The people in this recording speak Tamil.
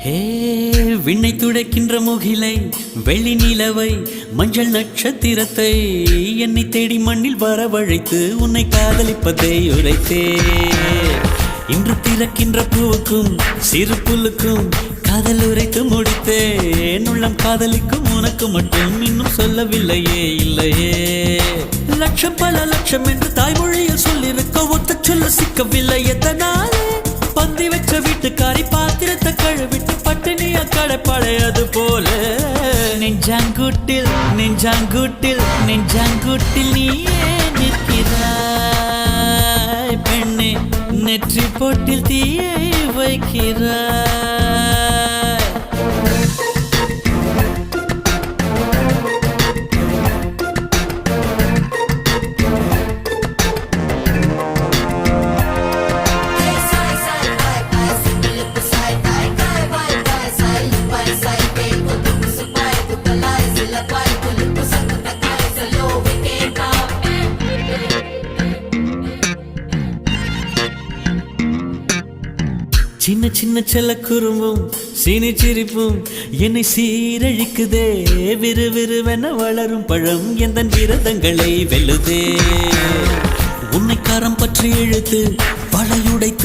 ஹே விண்ணை துடைக்கின்ற முகிலை வெள்ளி நிலவை மஞ்சள் நட்சத்திரத்தை என்னை தேடி மண்ணில் வரவழைத்து உன்னை காதலிப்பதை உரைத்தே இன்று பிறக்கின்ற பூவுக்கும் சிறு புல்லுக்கும் காதல் உரைத்து முடித்தேன் உள்ளம் காதலிக்கும் உனக்கு மட்டும் இன்னும் சொல்லவில்லையே இல்லையே லட்சம் பல லட்சம் என்று தாய்மொழியில் சொல்லிருக்க ஒத்த சொல்ல சிக்கவில்லை எத்தனாலே பந்தி வச்ச வீட்டுக்காரி பாத்திரத்தை கழுவிட்டு பட்டினிய கடைப்படையது போல நெஞ்சாங்கூட்டில் நெஞ்சாங்கூட்டில் நெஞ்சாங்கூட்டில் நீயே நிற்கிறாய் பெண்ணே நெற்றி போட்டில் தீயை வைக்கிறாய் சின்ன சின்ன செல்ல குறும்பும் சீனி சிரிப்பும் என்னை சீரழிக்குதே விறுவிறுவென வளரும் பழம் எந்த விரதங்களை வெல்லுதே உன்னை கரம் பற்றி இழுத்து வளையுடைத்து